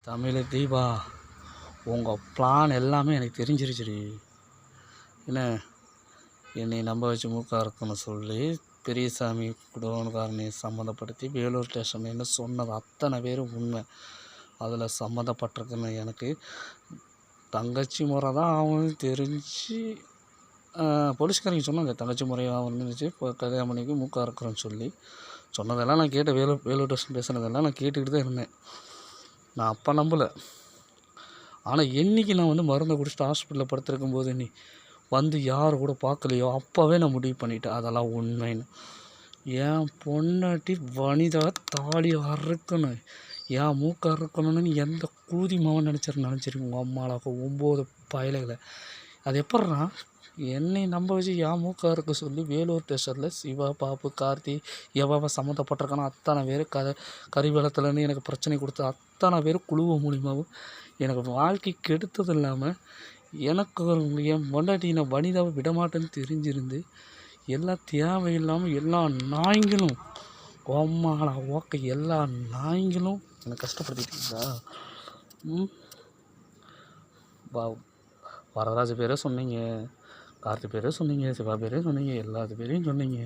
தமிழ் தீபா, உங்கள் பிளான் எல்லாமே எனக்கு தெரிஞ்சிருச்சுடி. என்ன, என்னை நம்ப வச்சு மூக்கா இருக்குன்னு சொல்லி பெரியசாமி குடோன்காரனை சம்மந்தப்படுத்தி வேலூர் ஸ்டேஷன் சொன்னது அத்தனை பேரும் உண்மை. அதில் சம்மந்தப்பட்டிருக்குன்னு எனக்கு தங்கச்சி முறை தான் அவனு தெரிஞ்சு போலீஸ்காரங்க சொன்னாங்க. தங்கச்சி முறையாக வந்துச்சு இப்போ கல்யாணம் பண்ணிக்கு மூக்கா இருக்கிறோன்னு சொல்லி சொன்னதெல்லாம் நான் கேட்டேன். வேலூர் ஸ்டேஷன் பேசுனதெல்லாம் நான் கேட்டுக்கிட்டு தான் இருந்தேன். நான் அப்போ நம்பலை. ஆனால் என்றைக்கு நான் மருந்தை குடிச்சிட்டு ஹாஸ்பிட்டலில் படுத்திருக்கும் போது நீ யார் கூட பார்க்கலையோ அப்போவே நான் முடிவு பண்ணிட்டேன் அதெல்லாம் உண்மைன்னு. என் பொண்டாட்டி வனிதா தாலி அறுக்கணும், என் மூக்க அறுக்கணும்னு எந்த கூதி மாவன் நினச்சிருக்கு உங்கள் அம்மாளாக்க 9 பயலைகளை. அது எப்பட்றா என்னை நம்ப வச்சு என் மூக்க அறுக்க சொல்லி வேலூர் ஸ்டேஷனில் சிவா, பாப்பு, கார்த்தி எவ்வளோ சம்மந்தப்பட்டிருக்கானோ அத்தனை பேர் கரிவலத்துலேருந்து எனக்கு பிரச்சனை கொடுத்த அத்தனை பேர் குழுவ மூலியமாகவும் எனக்கு வாழ்க்கை கெடுத்தது இல்லாமல் எனக்கு என் பொண்டாட்டினை வனிதாவை விடமாட்டேன்னு தெரிஞ்சிருந்து எல்லாம் தேவையில்லாமல் எல்லா நாய்களும் கோமாளா ஓக்க எல்லா நாய்களும் என்னை கஷ்டப்படுத்திட்டீங்களா? வரராஜ பேரே சொன்னீங்க, கார்த்தி பேரே சொன்னீங்க, சிவா பேரே சொன்னீங்க, எல்லாத்து பேரையும் சொன்னீங்க.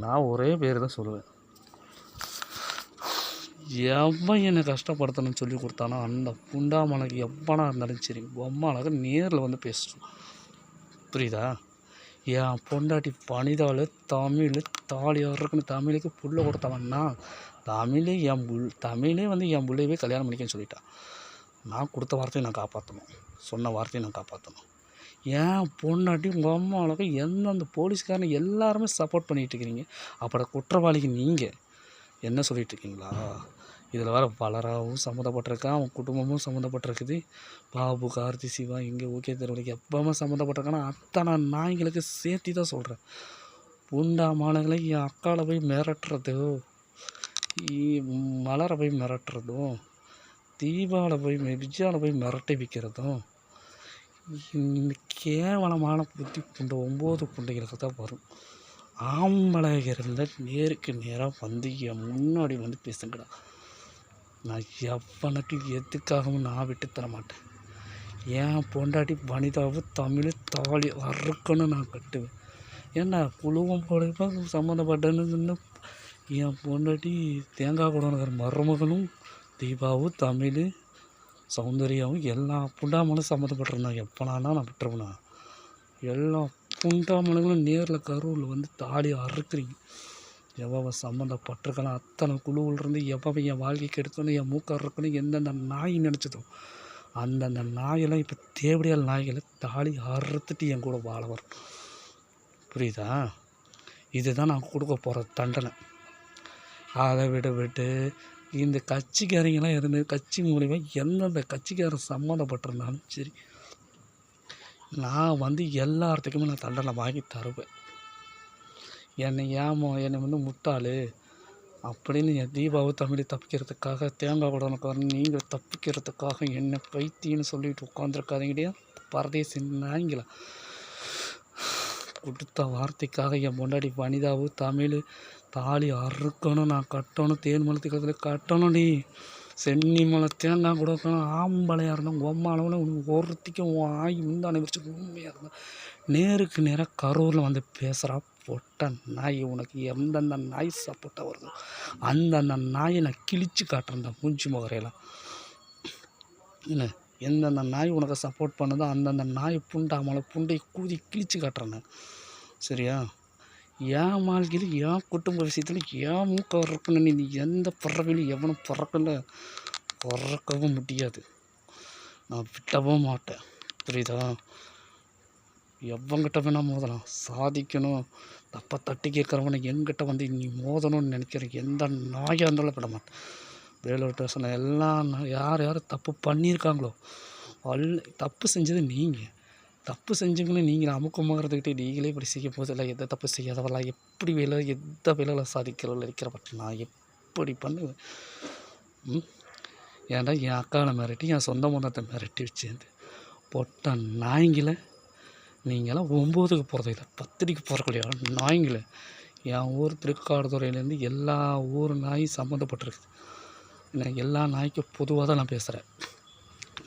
நான் ஒரே பேர் தான் சொல்லுவேன். எவன் என்னை கஷ்டப்படுத்தணும்னு சொல்லி கொடுத்தானோ அந்த புண்டாமலைக்கு எவனாக இருந்தாலும் சரி பொம்மாளாக நேரில் வந்து பேசணும். புரியுதா? என் பொண்டாட்டி வனிதாவில் தமிழ் தாலியாக இருக்குன்னு தமிழுக்கு புள்ள கொடுத்தவன்னா தமிழே என் என் பிள்ளையவே கல்யாணம் பண்ணிக்கன்னு சொல்லிட்டான். நான் கொடுத்த வார்த்தையை நான் காப்பாற்றணும், சொன்ன வார்த்தையை நான் காப்பாற்றணும். ஏன் பொண்டாட்டி உங்கள் அம்மாவுக்கு எந்தெந்த போலீஸ்காரனை எல்லாருமே சப்போர்ட் பண்ணிகிட்டு இருக்கிறீங்க. அப்புறம் குற்றவாளிக்கு நீங்கள் என்ன சொல்லிகிட்டு இருக்கீங்களா? இதில் வர பலராகவும் சம்மந்தப்பட்டிருக்கா, அவன் குடும்பமும் சம்மந்தப்பட்டிருக்குது. பாபு, கார்த்தி, சிவா இங்கே ஓகே தெருவலைக்கு எப்போவுமே சம்மந்தப்பட்டிருக்கானா அத்தனை நாய்களுக்கு சேர்த்தி தான் சொல்கிறேன். புண்டா மானங்களை என் அக்காவில் போய் மிரட்டுறதோ, மலரை போய் மிரட்டுறதும், தீபாவில் போய் விஜயாவில் போய் மிரட்டி வைக்கிறதும் இந்த கேவலமான புத்தி புண்டை 9 புண்டைகளுக்கு தான் வரும். ஆம்பளைகளில் நேருக்கு நேராக வந்து என் முன்னாடி வந்து பேசுங்கடா. நான் எவனுக்கு எதுக்காகவும் நான் விட்டு தர மாட்டேன். என் பொண்டாட்டி வனிதாவும் தமிழ் தாலி அறுக்கன்னு நான் கட்டுவேன். ஏன்னா குழுவம் போல சம்மந்தப்பட்டன்னு என் பொண்டாட்டி தேங்காய் குடோனுங்கிற மருமகனும் தீபாவும் தமிழ் சௌந்தர்யாவும் எல்லா புண்டாமலும் சம்மந்தப்பட்டிருந்தாங்க. எப்போனானா நான் விட்டுருவேண்ணா. எல்லா புண்டாமலுங்களும் நேரில் கரூரில் வந்து தாலி அறுக்குறீங்க. எவ்வளோ சம்மந்தப்பட்டிருக்கலாம் அத்தனை குழுவிலிருந்து எவ்வளோ என் வாழ்க்கைக்கு எடுத்தோன்னு என் மூக்க அறுக்கணும் எந்தெந்த நாய் நினச்சதோ அந்தந்த நாயெல்லாம் இப்போ தேவடியால் நாய்களை தாலி அறுத்துட்டு என் கூட வாழ வரும். புரியுதா? இதுதான் நான் கொடுக்க போகிற தண்டனை. அதை விட்டு இந்த கட்சிக்காரங்கெல்லாம் இருந்து கட்சி மூலிமா எந்தெந்த கட்சிக்காரன் சம்மந்தப்பட்டிருந்தாலும் சரி நான் எல்லாத்துக்குமே நான் தண்டனை வாங்கி தருவேன். என்னை முட்டாளு அப்படின்னு என் தீபாவை தமிழை தப்பிக்கிறதுக்காக தேங்காய் உடனுக்காரன் நீங்கள் தப்பிக்கிறதுக்காக என்ன பைத்தின்னு சொல்லிட்டு உட்காந்துருக்காதீங்கடியா பரதேசி நாய்ங்களா. கொடுத்த வார்த்தைக்காக என் முன்னாடி வனிதாவு தமிழ் தாலி அறுக்கணும், நான் கட்டணும், தேன் மலத்துக்கிறதுல கட்டணும். நீ சென்னி மலை தேங்காய் கொடுக்கணும். ஆம்பளையாக இருந்தால் ஒம்மாளவில் உனக்கு ஒருத்திக்கும் ஆகி முந்தானை வச்சு உண்மையாக இருந்தால் நேருக்கு நேராக கரூரில் வந்து பேசுகிறா பொட்ட நாய். உனக்கு எந்தெந்த நாய் சப்போர்ட்டாக வருதோ அந்தந்த நாயை நான் கிழிச்சு காட்டுறேன். மூஞ்சி முகரையெல்லாம் என்ன எந்தெந்த நாய் உனக்கு சப்போர்ட் பண்ணுதோ அந்தந்த நாய் புண்டாமலை புண்டை கூதி கிழிச்சு காட்டுறேன் நான். சரியா? என் வாழ்க்கையில் என் குடும்ப விஷயத்தில் என் மூக்க இருக்குன்னு நீ எந்த பறவையிலும் எவனும் பறக்கவும் முடியாது. நான் விட்டவும் மாட்டேன். புரியுதா? எவங்கிட்ட வேணால் மோதலாம். சாதிக்கணும் தப்பை தட்டி கேட்குறவனை என்கிட்ட நீ மோதணும்னு நினைக்கிற எந்த நாயாக இருந்தாலும் விட மாட்டேன். வேலூர் ஸ்டேஷனில் எல்லாம் யார் தப்பு பண்ணியிருக்காங்களோ தப்பு செஞ்சது நீங்கள். தப்பு செஞ்சுங்கன்னு நீங்கள் அமுக்கமாகறதுக்கிட்டே நீங்களே இப்படி செய்ய போதில்லை. எந்த தப்பு செய்யாதவரெல்லாம் எப்படி எந்த வேலையில் சாதிக்கிறவர்கள் இருக்கிறப்பட்ட நான் எப்படி பண்ணுவேன்? ஏன்டா என் அக்காவை மிரட்டி என் சொந்த மதத்தை மிரட்டி வச்சேன் பொட்ட நாய்ங்களை. நீங்களாம் 9க்கு போகிறது இல்லை 10க்கு போகிறக்கலையா நாய்ங்களை. என் ஊர் திருக்காடுதுறையிலேருந்து எல்லா ஊர் நாயும் சம்மந்தப்பட்டிருக்குது. என்ன எல்லா நாய்க்கும் பொதுவாக தான் நான் பேசுகிறேன்.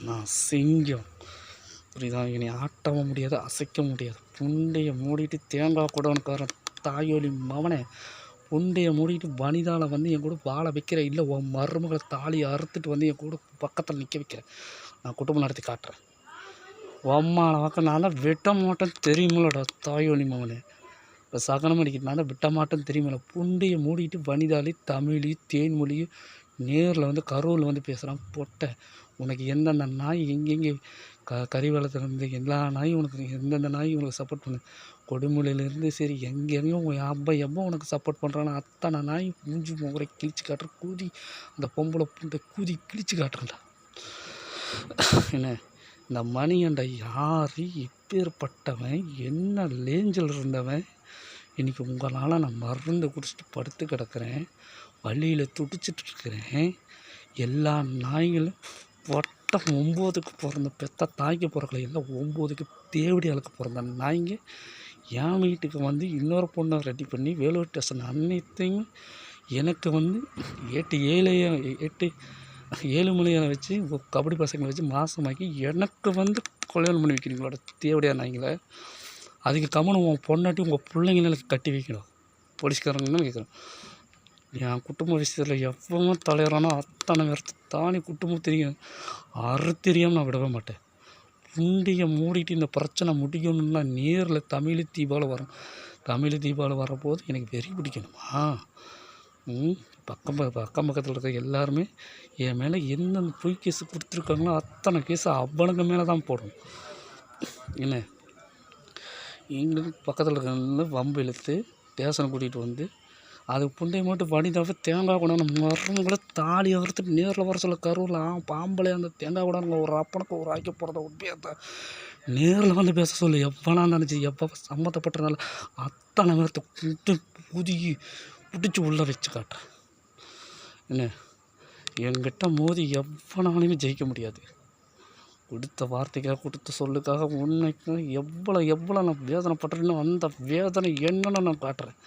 நான் சிங்கம், புரியுதா? என்னை ஆட்டவும் முடியாது, அசைக்க முடியாது. புண்டையை மூடிட்டு தேங்காய் கூடவனுக்காரன் தாயோலி மவனே, புண்டையை மூடிட்டு வனிதாவில் வந்து என் கூட வாழ வைக்கிற, இல்லை உன் மருமகளை தாலியை அறுத்துட்டு வந்து என் கூட பக்கத்தில் நிற்க வைக்கிறேன். நான் குடும்பம் நடத்தி காட்டுறேன். உம்மாவை வாக்க நான் தான் விட்ட மாட்டேன்னு தெரியுமில்லடா தாயோலி மவனே. இப்போ சகனம் அடிக்கிட்டு நான் தான் விட்ட மாட்டேன்னு தெரியுமில்ல. புண்டையை மூடிட்டு வனிதாலி தமிழ் தேன்மொழி நேரில் வந்து கரூரில் வந்து பேசுகிறான். பொட்டை, உனக்கு எந்தெந்த நாய் எங்கெங்கே கறிவளத்துலேருந்து எல்லா நாயும் உனக்கு எந்தெந்த நாய் உனக்கு சப்போர்ட் பண்ணு, கொடுமுலையிலேருந்து சரி எங்கேயும் எவ்வளோ உனக்கு சப்போர்ட் பண்ணுறான்னு அத்தனை நாய் மூஞ்சி முகரை கிழிச்சு காட்டுறேன். கூதி அந்த பொம்பளை புண்டை கூதி கிழிச்சு காட்டுறேன்டா. என்ன இந்த மணியண்டை யார், இப்பேற்பட்டவன், என்ன லேஞ்சில் இருந்தவன், இன்றைக்கி உங்களால் நான் மருந்து குடிச்சிட்டு படுத்து கிடக்கிறேன், வழியில் துடிச்சிட்டு இருக்கிறேன். எல்லா நாய்களும் வட்டம் 9க்கு பிறந்த பெத்த தாய்க்கு பிறக்கல, எல்லாம் 9க்கு தேவடி ஆளுக்கு பிறந்த நாய்ங்க என் வீட்டுக்கு வந்து இன்னொரு பொண்ணை ரெடி பண்ணி வேலூர் ஸ்டேஷன் அனைத்தையும் எனக்கு வந்து 7 மலையை வச்சு கபடி பசங்களை வச்சு மாதமாக்கி எனக்கு வந்து கல்யாணம் பண்ணி வைக்கிறீங்களோட தேவடியாக நாய்ங்களை. அதுக்கு கம்மனு உன் பொண்ணாட்டி உங்கள் பிள்ளைங்கள கட்டி வைக்கணும் போலீஸ்காரங்கன்னு கேட்குறேன். என் குடும்ப விஷயத்தில் எவ்வளோ தலையிறானோ அத்தனை பேர்த்து தானே குடும்பம் தெரியும் தெரியாமல் நான் விடவே மாட்டேன். புண்டியை மூடிட்டு இந்த பிரச்சனை முடிக்கணும்னா நேரில் தமிழ் தீபாவளி வரும். தமிழ் தீபாவளி வரப்போது எனக்கு வெறி பிடிக்கணுமா? அக்கம் பக்கத்தில் இருக்க எல்லாருமே என் மேலே எந்தெந்த பொய் கேஸு கொடுத்துருக்காங்களோ அத்தனை கேஸு அவனுங்க மேலே தான் போடணும். என்ன எங்களுக்கு பக்கத்தில் இருக்கிறவங்க வம்பு இழுத்து ஸ்டேஷனை கூட்டிகிட்டு வந்து அதுக்கு புண்டையை மட்டும் வனிதாவை தேங்காய் கொண்டாந்து மருமகளை தாலி அறுத்துட்டு நேரில் வர சொல்ல கருவில் பாம்பளே அந்த தேங்காய் கொண்டாங்க ஒரு அப்பனுக்கு ஒரு ஆக்கி போகிறத உண்மையாக நேரில் வந்து பேச சொல்லு. எவ்வளோ நினச்சி எப்போ சம்மந்தப்பட்டதுனால அத்தனை நேரத்தை கூட்டு புதுக்கி பிடிச்சி உள்ளே வச்சு காட்டுறேன். என்ன என்கிட்ட மோதி எவ்வளோனாலுமே ஜெயிக்க முடியாது. கொடுத்த வார்த்தைக்காக கொடுத்த சொல்லுக்காக உண்மைக்காக எவ்வளோ நான் வேதனைப்பட்டுறேன்னு அந்த வேதனை என்னென்னு நான் காட்டுறேன்.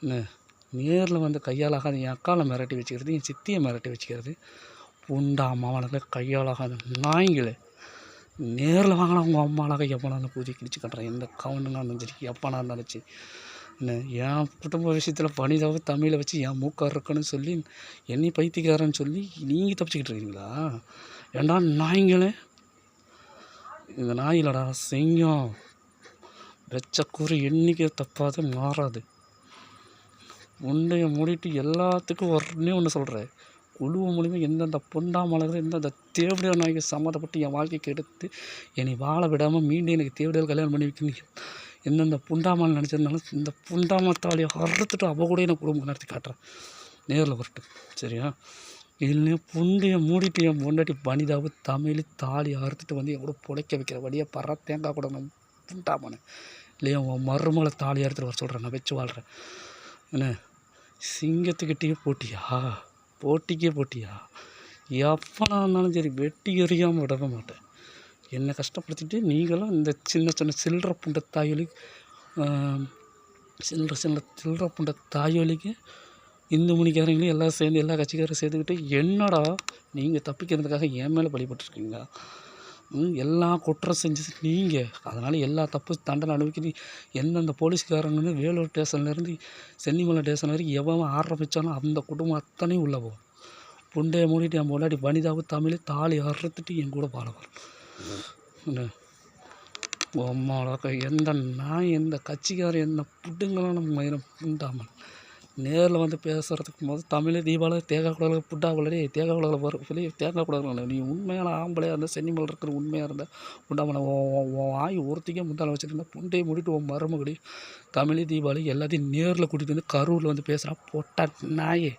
என்ன நேரில் வந்து கையாளாகாத என் அக்காவை மிரட்டி வச்சுக்கிறது, என் சித்தியை மிரட்டி வச்சுக்கிறது, புண்டா அம்மாவானது கையாளாகாத நாய்ங்களே நேரில் வாங்கினா அவங்க அம்மாளாக எவ்வளோ பூஜை கிழிச்சு காட்டுறேன். எந்த கவுண்டனாக இருந்தாலும் சரி எப்பனா இருந்தாலும் சரி. என்ன என் குடும்ப விஷயத்தில் வனிதாவை தமிழை வச்சு என் மூக்கார் இருக்குன்னு சொல்லி என்னை பைத்தியக்காரன்னு சொல்லி நீங்கள் தப்பிச்சுக்கிட்டு இருக்கீங்களா? ஏண்டா நாய்ங்களே, இந்த நாயிலடா சிங்கம் வச்ச கூறு என்றைக்கே தப்பாது மாறாது. உண்டையை மூடிட்டு எல்லாத்துக்கும் ஒன்று சொல்கிறேன். குழுவ மூலிமா எந்தெந்த பொண்டாமலர்கள் எந்தெந்த தேவடியா நாய்க்கு சம்மந்தப்பட்டு என் வாழ்க்கைக்கு எடுத்து என்னை வாழ விடாமல் மீண்டும் எனக்கு தேவடியால் கல்யாணம் பண்ணி வைக்கணும் எந்தெந்த புண்டாமல் நினச்சதுனால இந்த புண்டாமத்தாலியை அறுத்துட்டு அவள் கூட எனக்கு குடும்பம் நடத்தி காட்டுறேன். நேரில் வரட்டு சரியா? இல்லையா புண்டையை மூடிட்டு என் பொண்டாட்டி வனிதாவு தமிழ் தாலி அறுத்துட்டு வந்து என் கூட புழைக்க வைக்கிற வழியாக பறா தேங்காய் கூட நான் புண்டாமனே இல்லையா உன் மருமகளை தாலி அறுத்துட்டு வர சொல்கிறேன். நான் வச்சு வாழ்கிறேன். என்ன சிங்கத்துக்கிட்டே போட்டிக்கே போட்டியா? எப்பனா இருந்தாலும் சரி வெட்டி எறியாமல் விடவே மாட்டேன். என்னை கஷ்டப்படுத்திட்டு நீங்களும் இந்த சின்ன சில்லற புண்டை தாயொலி சில்லற புண்டை தாயொலிக்கு இந்து மணிக்காரங்களையும் எல்லாம் சேர்ந்து எல்லா கட்சிக்காரும் சேர்த்துக்கிட்டு என்னடா நீங்கள் தப்பிக்கிறதுக்காக என் மேலே பலிப்பட்டுருக்கீங்களா? எல்லா குற்றம் செஞ்சது நீங்கள், அதனால் எல்லா தப்பு தண்டனை அனுபவிக்கிறீ. எந்தெந்த போலீஸ்காரங்கன்னு வேலூர் ஸ்டேஷன்லேருந்து சென்னிமலை ஸ்டேஷன் வரைக்கும் எவன் ஆரம்பித்தானோ அந்த குடும்பம் அத்தனையும் உள்ளே போகும். புண்டையை மூடிட்டு என் முன்னாடி வனிதாவு தமிழ் தாலி அறுத்துட்டு என் கூட வாழ வரும். அம்மாவோட எந்த நாய் எந்த கட்சிக்காரன் எந்த புட்டுங்களும் நம்ம மயிரம் புண்டாமல் நேரில் வந்து பேசுகிறதுக்கு போது தமிழ் தீபாவளி தேங்காய் குடலை புட்டாவளி தேங்காய் குடலை வரும் வெளியே தேங்காய் குடலை நீ உண்மையான ஆம்பளையாக இருந்தால் சென்னிமலை இருக்கிற உண்மையாக இருந்தால் புண்டாமலை ஆய் ஒருத்திக்கே முந்தால வச்சுருந்தா புண்டையை முடிட்டு உன் மருமகடி தமிழ் தீபாவளி எல்லாத்தையும் நேரில் கூட்டிகிட்டு வந்து கரூரில் வந்து பேசுகிறான். போட்டா நாயே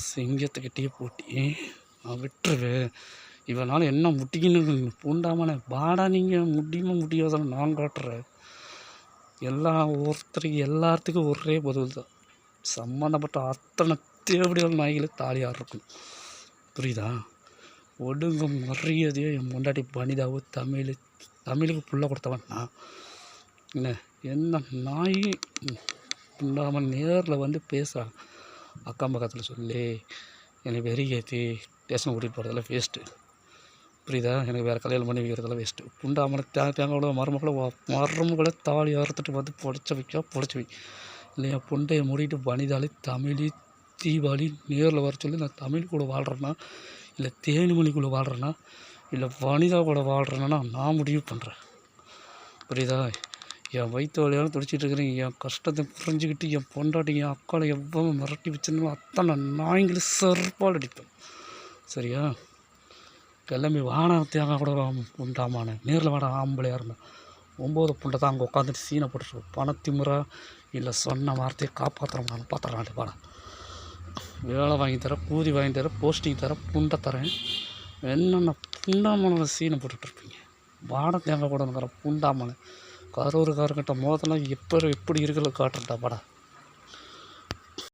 சிங்கத்துக்கிட்டே போட்டி நான் விட்டுருவேன். இவனால் என்ன முட்டிக்கின்னு பூண்டாமனை வாடா நீங்கள் முடியாதான நான் காட்டுறேன். எல்லாத்துக்கும் ஒரே பதில் தான். சம்மந்தப்பட்ட அத்தனை தேவடிகள் நாய்களை தாலியாக இருக்கணும். புரியுதா? ஒடுங்க மரியாதையோ என் முன்னாடி வனிதாவோ தமிழுக்கு புள்ள கொடுத்தவன் நான். என்ன நாய் புண்டாமல் நேரில் வந்து பேசுகிறான். அக்கம் பக்கத்தில் சொல்லி என்னை வெறியேற்றி ஸ்டேஷன் கூட்டிகிட்டு போகிறதெல்லாம் வேஸ்ட்டு. புரியுதா? எனக்கு வேறு கல்யாணம் பண்ணி வைக்கிறதெல்லாம் வேஸ்ட்டு. புண்டாமனை தேங்காவோட மருமகளை தாலி அறுத்துட்டு வந்து பொழைச்சி வை. இல்லையா புண்டையை மூடிட்டு வனிதாலே தமிழ் தீபாவளி நேரில் வர சொல்லி நான் தமிழ் கூட வாழ்கிறேன்னா இல்லை தேனிமொழிக்குள்ளே வாழ்கிறேன்னா இல்லை வனிதா கூட வாழ்கிறேன்னா நான் முடிவு பண்ணுறேன். புரியுதா? என் வயிற்று வழியாலும் துடிச்சிட்டு இருக்கிறேன். என் கஷ்டத்தை புரிஞ்சுக்கிட்டு என் பொண்டாட்டி என் அக்காவை எவ்வளோ மிரட்டி வச்சிருந்தாலும் அத்தனை நாய்களும் செருப்பால் அடிப்பேன். சரியா? கிளம்பி வானா தேங்காய் கூட உண்டாமான நேரில் வாடா ஆம்பளையாக இருந்தேன் 9 புண்டை தான் அங்கே உட்காந்துட்டு சீனை போட்டுருக்கோம். பணத்திமுறா இல்லை சொன்ன வார்த்தையை காப்பாற்றுறோம் பார்த்துறான் வாடா. வேலை வாங்கி தரேன், கூலி வாங்கி தரேன், போஸ்டிங் தரேன், புண்டை தரேன். என்னென்ன புண்டாமனை சீனை போட்டுட்ருப்பீங்க. வாடை தேங்காய் கூட இருக்கிற புண்டாமனை கரூர் காரங்கிட்ட மோதலாம் எப்படி இருக்குல்ல காட்டுறா வாடா.